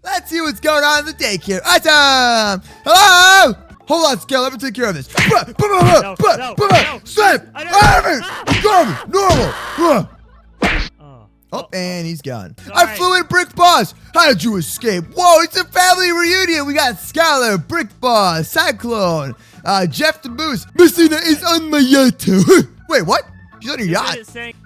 Let's see what's going on in the daycare. Awesome! Hello! Hold on, Scale. Let me take care of this. Snap! Garbage! Normal! Oh, and he's gone. I flew in Brick Boss. How did you escape? Whoa, it's a family reunion. We got Skylar, Brick Boss, Cyclone, Jeff the Moose. Messina is on my yacht. Wait, what? She's on your yacht.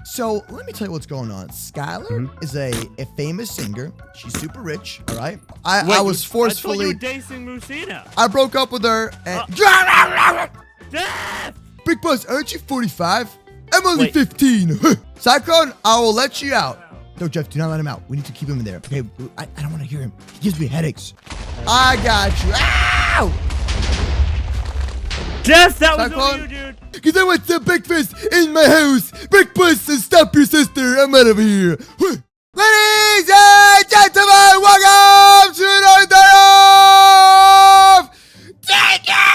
So let me tell you what's going on. Skylar is a famous singer. She's super rich, all right? I was forcefully... I thought you were dating Messina. I broke up with her and... Brick Boss, aren't you 45? I'm only 15. Cyclone, I will let you out. No, Jeff, do not let him out. We need to keep him in there. Okay, I don't want to hear him. He gives me headaches. I got you. Ow! Jeff, that was Cyclone, on you, dude. Because I want some breakfast in my house. Breakfast and stop your sister. I'm out of here. Ladies and gentlemen, welcome to the day of Daycare!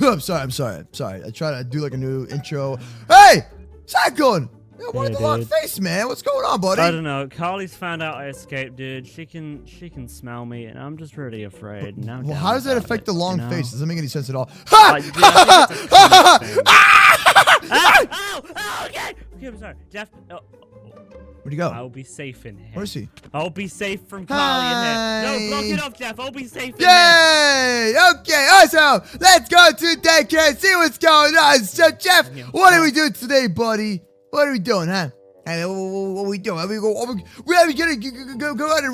I'm sorry. I try to do like a new intro. Hey, Cyclone! Why the long face, man? What's going on, buddy? I don't know. Carly's found out I escaped, dude. She can smell me, and I'm just really afraid. Now, well, how does that affect the long face? Doesn't make any sense at all. Okay, I'm sorry, Jeff. Where'd he go? I'll be safe in here. Where is he? I'll be safe from Carly in here. No, block it off, Jeff. I'll be safe in here. Yay! Okay, awesome. Let's go to Daycare and see what's going on. So, Jeff, what are we doing today, buddy? What are we doing, huh? Hey, what are we doing? We're gonna go on a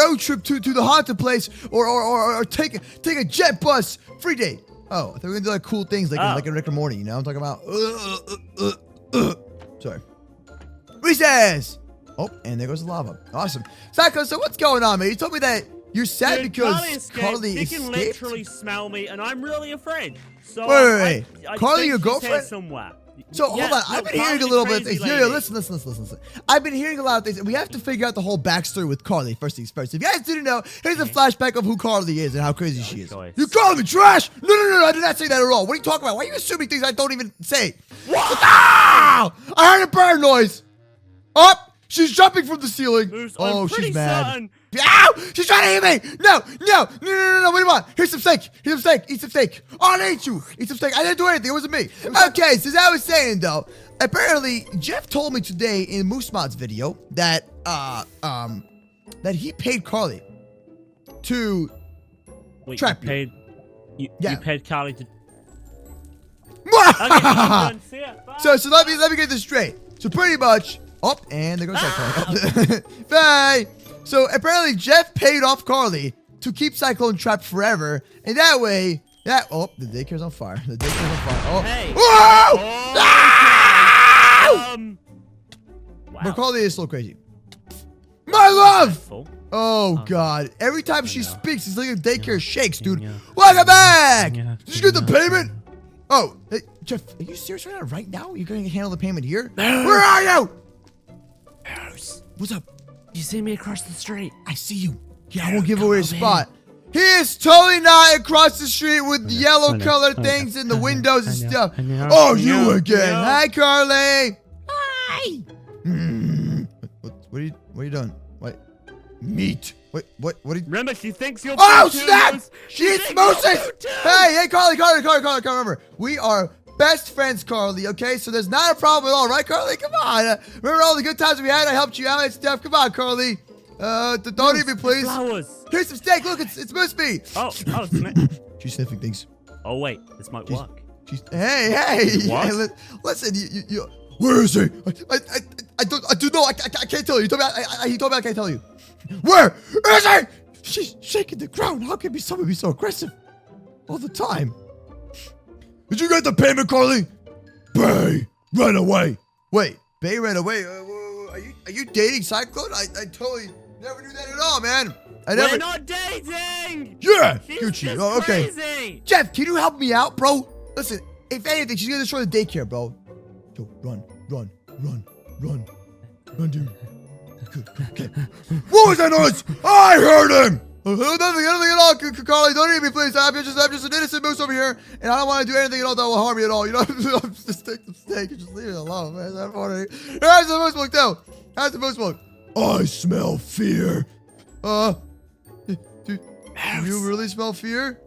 road trip to the haunted place, or take a jet bus. Free day. Oh, I thought we were gonna do like cool things like in Rick and Morty. You know what I'm talking about? Sorry. Recess! Oh, and there goes the lava. Awesome. Psycho, so what's going on, man? You told me that you're sad because Carly escaped. She can literally smell me, and I'm really afraid. So wait. I Carly, your think she's girlfriend? here somewhere. So, hold on. I've been hearing a little bit of things. Yo, listen. I've been hearing a lot of things. We have to figure out the whole backstory with Carly, first things first. If you guys didn't know, here's a flashback of who Carly is and how crazy she is. You calling me trash? No, I did not say that at all. What are you talking about? Why are you assuming things I don't even say? What? Ah! I heard a bird noise. Up! She's jumping from the ceiling. Moose, oh, she's mad. Certain. Ow! She's trying to hit me! No! What do you want? Here's some steak. Eat some steak. I'll eat you. Eat some steak. I didn't do anything. It wasn't me. Okay, so as I was saying, though, apparently, Jeff told me today in MooseMod's video that, that he paid Carly to trap you. You paid Carly to... So let me get this straight. So pretty much... Oh, and there goes Cyclone. Bye! So apparently Jeff paid off Carly to keep Cyclone trapped forever, and that way, the daycare's on fire. The daycare's on fire. Oh! Hey! Whoa! Wow. But Carly is still crazy. My love! Oh, Oh God. Every time she speaks, it's like a daycare shakes, dude. Welcome back! Did you get the payment? Oh, hey, Jeff, are you serious right now? You're going to handle the payment here? Where are you? What's up? You see me across the street? I see you. Yeah, I won't give away a spot. He is totally not across the street with the yellow colored things in the windows and stuff. Oh, you again. Hi, Carly. Hi. What are you doing? What? Meat. What are you... Remember, she thinks you're... Oh, snap! She eats Moses! Hey, Carly, remember. We are best friends, Carly, okay? So there's not a problem at all, right, Carly? Come on. Remember all the good times we had? I helped you out and stuff. Come on, Carly. Don't eat me, please. Flowers. Here's some steak. Look, it's moose meat. Oh, She's sniffing things. Oh, wait. This might work. Hey. What? Hey, listen, you where is he? I don't know. I can't tell you. He told me I can't tell you. Where is he? She's shaking the ground. How can someone be so aggressive all the time? Did you get the payment, Carly? Bay, run away. Wait, Bay ran away. Are you dating Cyclone? I totally never knew that at all, man. We're not dating. Yeah, she's Gucci. Oh, okay. Crazy. Jeff, can you help me out, bro? Listen, if anything, she's gonna destroy the daycare, bro. Yo, run, dude. Okay. What was that noise? I heard him. Nothing at all, Carly. Don't eat me, please. I'm just an innocent moose over here, and I don't want to do anything at all that will harm you at all. You know, just take the steak and just leave it alone, man. That's funny. How's the moose milk, though? How's the moose milk? I smell fear. Do you really smell fear?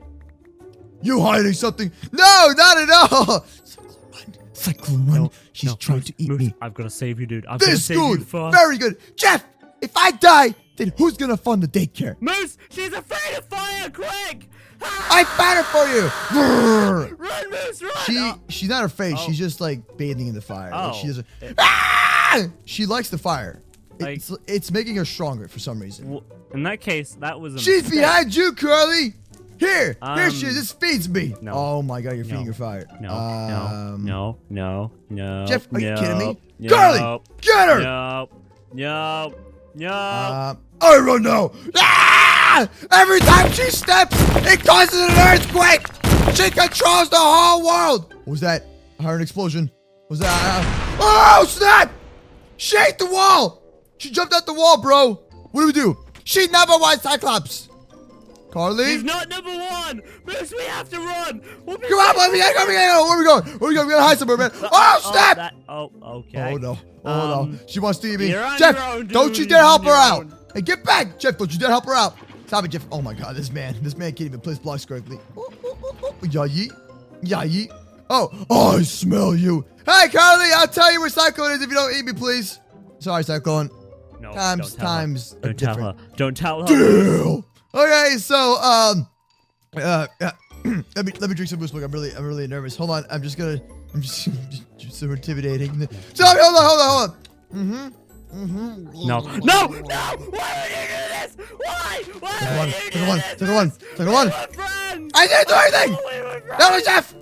You hiding something? No, not at all. Cyclone, run. Cyclone, run. She's trying to eat me. I've got to save you, dude. I've got to This save you good. first. Very good. Jeff, if I die, then who's gonna fund the daycare? Moose, she's afraid of fire. Quick! I found it for you. Run, Moose, run! She's not afraid. Oh. She's just like bathing in the fire. Like, Oh. she doesn't. Ah! She likes the fire. Like- It's making her stronger for some reason. Well, in that case, that was a She's mistake. behind you, Carly. Here she is. This feeds me. No. Oh my God, you're feeding her fire. No. Jeff, are you kidding me? No, Carly, get her. No. I run now. Ah! Every time she steps, it causes an earthquake. She controls the whole world. What was that? I heard an explosion. What was that? Oh, snap! She ate the wall. She jumped out the wall, bro. What do we do? She's #1 Cyclops. Carly? He's not #1! Moose, we have to run! We'll be Come on, let me get. Where are we going? Where are we going? We gotta hide somewhere, man. Oh, snap! Okay. Oh, no. Oh, no. She wants to eat me. You're on Jeff, your own, don't dude. you dare help her You're on out. your own. Hey, get back. Jeff, don't you dare help her out. Stop it, Jeff. Oh, my God. This man can't even place blocks correctly. Yay. Yay. Oh, I smell you. Hey, Carly, I'll tell you where Cyclone is if you don't eat me, please. Sorry, Cyclone. No, Times are Don't tell her. different. Don't tell her. Deal. Okay, so let me drink some moose milk. I'm really nervous. Hold on. I'm just so intimidating. Sorry, hold on. No. Why would you do this? Why? Why would you do this? Second one. We were friends. I didn't do anything. We were friends. That was Jeff.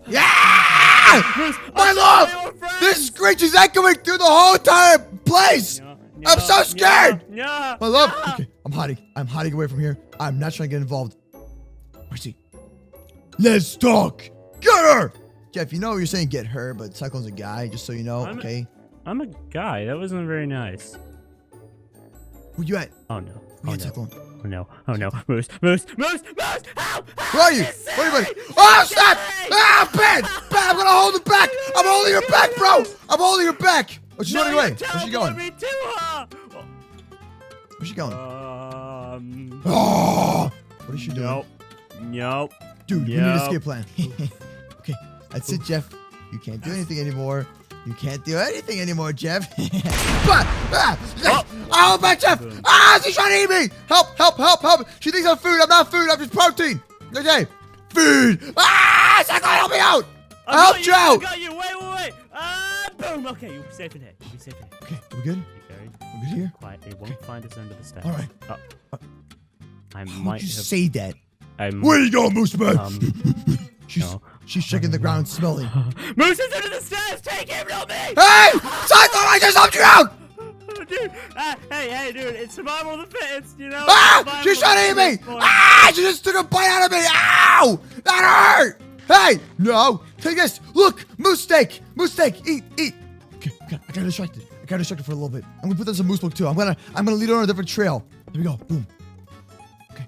Yeah! Moose, My I love! thought we were friends. This screech is echoing through the whole entire place! I'm so scared! Yeah. My love! Okay, I'm hiding away from here. I'm not trying to get involved. Where's he? Let's talk! Get her! Jeff, you know you're saying get her, but Cyclone's a guy, just so you know, okay? I'm a guy. That wasn't very nice. Where you at? Oh no. Where you at, Cyclone? Oh no. Moose! Help! Where are you? Where are you, buddy? Oh, snap! Ah, Ben! I'm gonna hold it back! I'm holding her back, bro! I'm holding her back! Oh, she's running away. Where's she going? Me to her. Where's she going? Oh! What is she doing? Nope. Dude, we need an escape plan. Okay, that's it, Jeff. You can't do anything anymore. You can't do anything anymore, Jeff. Oh, my Jeff! Ah, she's trying to eat me! Help! She thinks I'm food. I'm not food. I'm just protein. Okay, food. Ah, Cyclone, help me out! I helped you out. I got you. Wait. Boom. Okay, you'll be safe in here. Okay, we good? We're good here. Quiet. They won't find us under the stairs. All right. I Why might would you have. say that? I'm, Where you going, Moose Man? no. She's checking the ground, smelling. Moose is under the stairs. Take him, not me. Hey, Cyclone! I just helped you out. Dude, hey, dude, it's survival of the fittest, you know? Ah! She's trying to eat me! Ah! She just took a bite out of me! Ow! That hurt! Hey! No! Take this! Look! Moose steak! Eat! Okay, I got distracted. For a little bit. I'm gonna put this in moose milk too. I'm gonna lead her on a different trail. Here we go. Boom. Okay.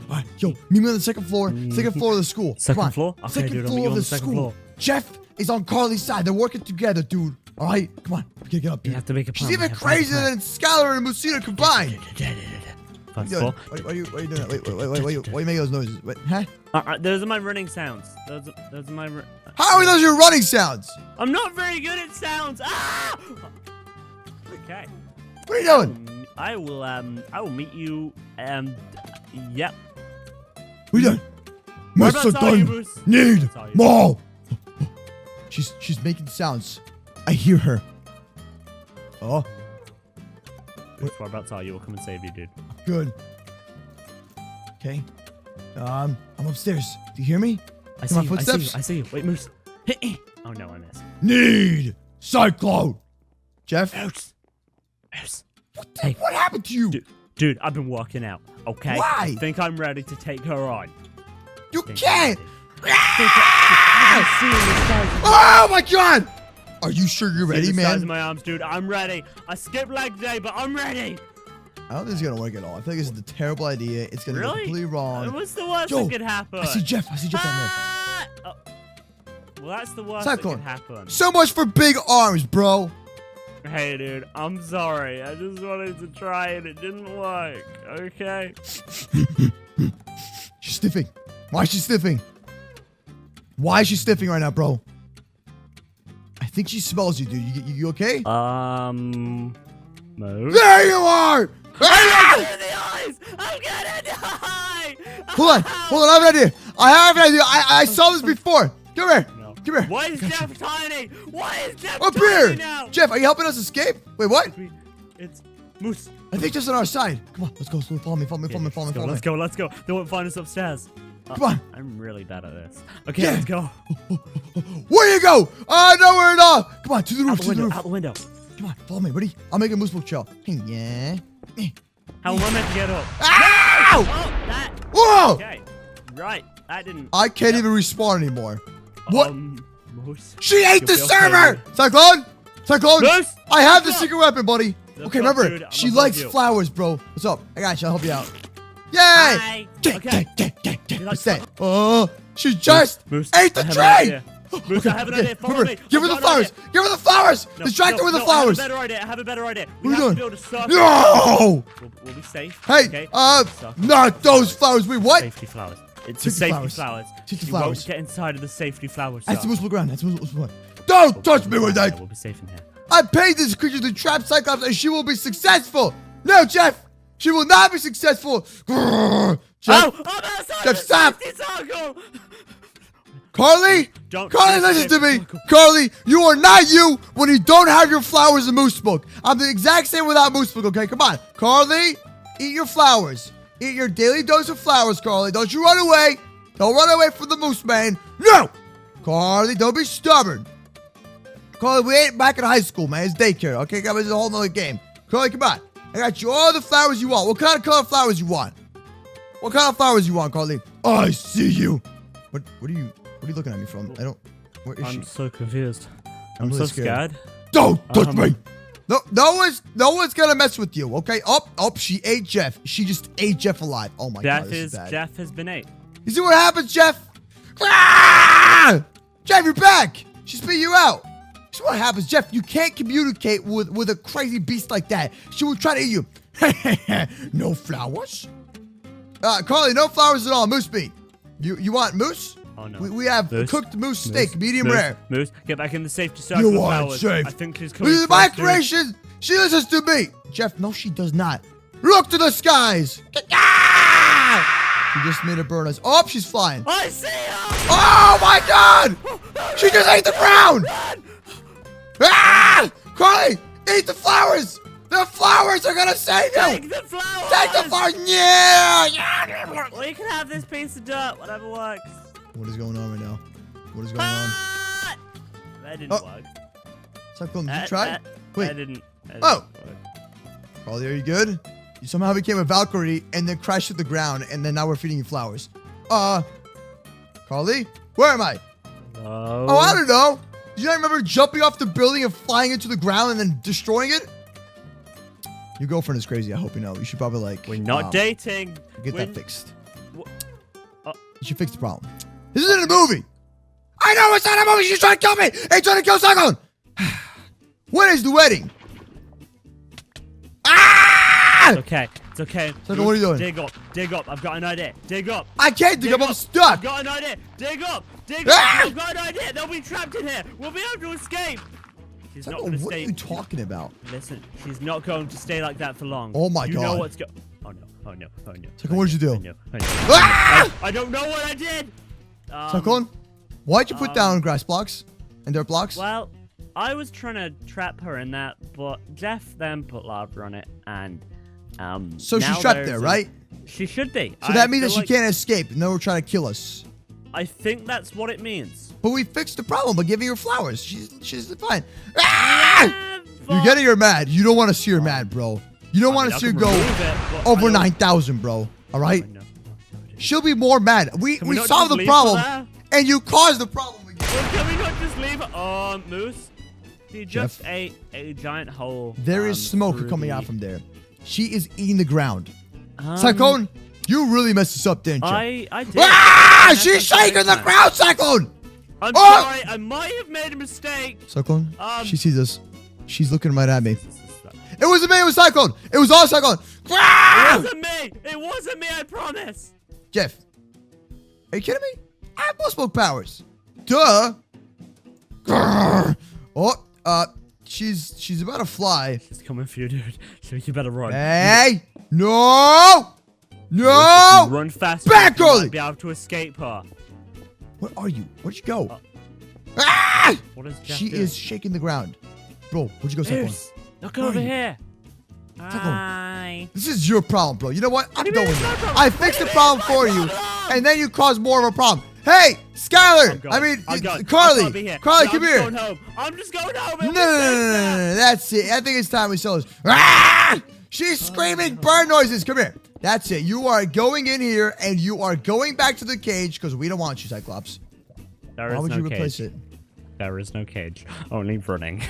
Alright, yo, meet me on the second floor. Second floor of the school. Second floor? Okay, Second dude, I'll floor meet you of on the the second school. floor. Jeff is on Carly's side. They're working together, dude. Alright? Come on. We gotta get up, dude. You have to make a plan. She's even crazier than Skylar and Musina combined. First Why floor. are you doing that? Wait. Why are you making those noises? Wait, huh? Those are my running sounds. Those are my. How are those your running sounds? I'm not very good at sounds. Ah! Okay. What are you doing? I will meet you. Yep. What are you doing? Whereabouts Master are you, Dun Moose? need Whereabouts are you? more. She's making sounds. I hear her. Oh, Whereabouts are you? I'll come and save you, dude. good. Okay. I'm upstairs. Do you hear me? I Hear my see footsteps? you. I see you. Wait, Moose. Oh no, I missed. Need Cyclone. Jeff, Moose. what happened to you? Dude, I've been working out. Okay. Why? I think I'm ready to take her on. You Think can't. I'm ready. Oh my God! Are you sure you're ready, See the size of man? my arms, dude. I'm ready. I skipped leg day, but I'm ready. I don't think it's gonna work at all. I feel like this is a terrible idea. It's gonna go Really? completely wrong. What's the worst Yo, that could happen? I see Jeff down there. Ah! Oh. Well, that's the worst Cyclone. that could happen. So much for big arms, bro. Hey, dude, I'm sorry. I just wanted to try and it didn't work. Okay. She's sniffing. Why is she sniffing? Why is she sniffing right now, bro? I think she smells you, dude. You okay? Moose? There you are! Ah! In the eyes! I'm gonna die! Hold on, I have an idea. I saw this before. Come here. No. Come here. Why is Jeff tiny? Why is Jeff Up tiny here. now? Jeff, are you helping us escape? Wait, what? It's Moose. I think just on our side. Come on, let's go. Follow me. Let's go. They won't find us upstairs. Come on. I'm really bad at this. Okay, Yeah. let's go. Where you go? Nowhere at all. Come on, to the roof. Out the window. Come on, follow me. Ready? I'll make a moose book trail. Yeah. How am I meant to get up? Ow! Oh, that. Whoa! Okay. Right. That didn't. I can't even respawn anymore. What? Moose. She ate the You'll be server! okay. Cyclone! Moose! I have the secret weapon, buddy. Look Okay, up, remember, dude, I'm she above likes you. flowers, bro. What's up? I got you. I'll help you out. Yay! Hi. Okay. What's that? Oh, she just Moose, ate the I have an tree! idea. Moose, I have an idea. Follow Remember, me. give her the flowers! Give her the flowers! Distract her with the flowers! I have a better idea. What are you doing? Build a circle. No! We'll be safe. Hey, okay? not those flowers. Wait, what? Safety flowers. It's Take the the safety flowers. flowers. Take the You flowers. won't get inside of the safety flowers. That's the sir. moose ground. Don't touch me with that! We'll be safe in here. I paid this creature to trap Cyclops and she will be successful! No, Jeff! She will not be successful! Grrr. Jeff, I'm outside Jeff, the stop! safety circle. Carly? Don't Carly, do listen to safety me! circle. Carly, you are not you when you don't have your flowers in Moose Book. I'm the exact same without Moose Book, okay? Come on. Carly, eat your flowers. Eat your daily dose of flowers, Carly. Don't you run away. Don't run away from the Moose Man. No! Carly, don't be stubborn. Carly, we ain't back in high school, man. It's daycare, okay? Guys, it's a whole nother game. Carly, come on. I got you all the flowers you want. What kind of color flowers you want? What kind of flowers you want, Carly? Oh, I see you. What are you looking at me from? I don't. Where is she? I'm so confused. I'm I'm really so scared. Don't touch me. No one's gonna mess with you, okay? She ate Jeff. She just ate Jeff alive. Oh my god, this is bad. Jeff has been ate. You see what happens, Jeff? Ah! Jeff, you're back. She spit you out. See what happens, Jeff? You can't communicate with a crazy beast like that. She will try to eat you. No flowers? Carly, no flowers at all. Moose meat. You want moose? Oh no. We have Moose. cooked moose steak, medium rare. Moose, get back in the safety circle. You with are flowers. safe. I think she's coming. This is my close to it. creation. She listens to me. Jeff, no, she does not. Look to the skies. Ah! She just made her burn us. Oh, she's flying. I see her. Oh my god! She just ate the ground. Ah! Carly, eat the flowers. The flowers are gonna save you. Take the flowers. Take the flowers. Yeah. Well, you can have this piece of dirt. Whatever works. What is going on right now? What is going on? Ah! That didn't Oh. work. Cyclone, did you try? Wait. That didn't Oh. work. Carly, are you good? You somehow became a Valkyrie and then crashed to the ground, and then now we're feeding you flowers. Carly? Where am I? Hello? Oh, I don't know. Do you not remember jumping off the building and flying into the ground and then destroying it? Your girlfriend is crazy, I hope you know. You should probably like... We're not dating. Get We're- that fixed. Wha- You should fix the problem. This isn't a movie. I know it's not a movie. She's trying to kill me. Hey, trying to kill Cyclone. When is the wedding? Ah! It's okay. It's okay. Cyclone, what are you doing? Dig up. I've got an idea. Dig up. I can't dig up. I'm I've stuck. got an idea. Dig up. Ah! I've got an idea. They'll be trapped in here. We'll be able to escape. She's not Cyclone, going to what are stay. you talking about? Listen, she's not going to stay like that for long. Oh my You God. know what's going. Oh no. Oh no. Oh no. Cyclone, what did you do? I know. Ah! I don't know what I did. Cyclone, why'd you put down grass blocks and dirt blocks? Well, I was trying to trap her in that, but Jeff then put lava on it, and So now she's trapped there's there, a- right? She should be. So that means that feel she like- can't escape, and then we're trying to kill us. I think that's what it means. But we fixed the problem by giving her flowers. She's fine. Ah! But- You're getting her mad. You don't want to see her mad, bro. You don't want to I see her can go remove it, but over I don't- 9,000, bro. All right? I know. She'll be more mad. We Can we not solved just the leave problem, her and you caused the problem again. Well, can we not just leave her? Moose, you just Jeff? ate a giant hole. There is smoke through coming the- out from there. She is eating the ground. Um, Cyclone, you really messed us up, didn't you? I did. Ah! That's She's what I'm shaking the saying. ground, Cyclone! I'm Oh! sorry. I might have made a mistake. Cyclone, Um, she sees us. She's looking right at me. It wasn't me. It was Cyclone. It was all Cyclone. It wasn't me. It wasn't me. I promise. Jeff, are you kidding me? I have more smoke powers. Duh. Oh, she's about to fly. She's coming for you, dude. So you better run. Hey, no. Run fast. Back, Carly. Be able to escape her. Where are you? Where'd you go? What is Jeff She doing? is shaking the ground. Bro, where'd you go, Cyclone? Moose, look over here. Cyclone. Hi. This is your problem, bro. You know what? I'm do you mean going. it's my problem? I fixed the problem for you, problem? and then you caused more of a problem. Hey, Skylar! Carly! Carly, come here! I'm just going home. No. That's it. I think it's time we sell this. Ah! She's screaming bird noises. Come here. That's it. You are going in here, and you are going back to the cage because we don't want you, Cyclops. Why would you replace it? There is no cage. Only running.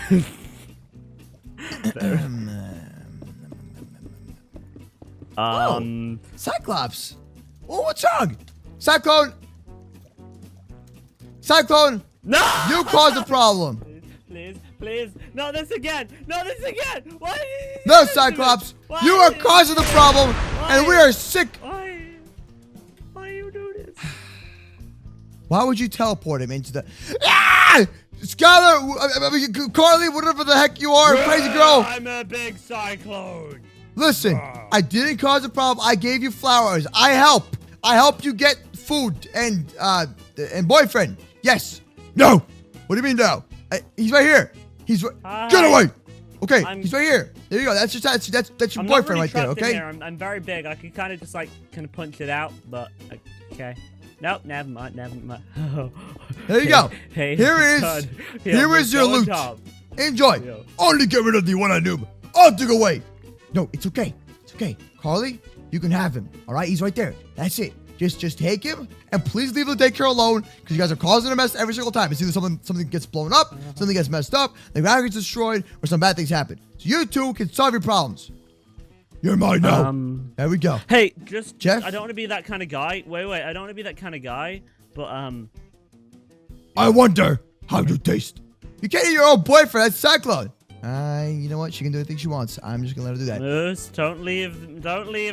Cyclops. Oh, what's wrong? Cyclone. No! You caused the problem. Please. Not this again. Why? No, Cyclops. You are causing the problem, and we are sick. Why you do this? Why would you teleport him into the... Skylar, Carly, whatever the heck you are, crazy girl. I'm a big cyclone. Listen, I didn't cause a problem. I gave you flowers. I help you get food and boyfriend. Yes. No. What do you mean no? He's right here. Get away. Okay, he's right here. There you go. That's your boyfriend right there. Okay. I'm very big. I could kind of punch it out, but okay. Nope, never mind. There you go. Hey, here is your loot. Enjoy. Yo. Only get rid of the one I knew. All took away. No, it's okay. It's okay. Carly, you can have him. All right, he's right there. That's it. Just take him, and please leave the daycare alone, because you guys are causing a mess every single time. It's either something gets blown up, something gets messed up, the ground gets destroyed, or some bad things happen. So you two can solve your problems. You're mine now. There we go. Hey, Jeff? I don't want to be that kind of guy. Wait. I don't want to be that kind of guy, but I wonder how you taste. You can't eat your own boyfriend. That's Cyclone. You know what? She can do anything she wants. I'm just gonna let her do that. Moose, don't leave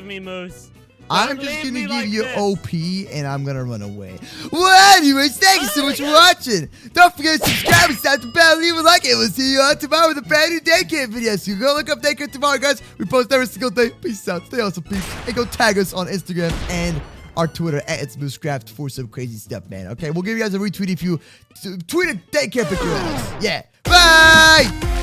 me, Moose. I'm just gonna give you OP, and I'm gonna run away. Well, anyways, thank you so much for watching. Don't forget to subscribe and start the bell, leave a like, and we'll see you all tomorrow with a brand new Daycare video. So go look up Daycare tomorrow, guys. We post every single day. Peace out. Stay awesome, peeps. And go tag us on Instagram and our Twitter at MooseCraft for some crazy stuff, man. Okay, we'll give you guys a retweet if you tweet a Daycare picture at us. Yeah. Bye!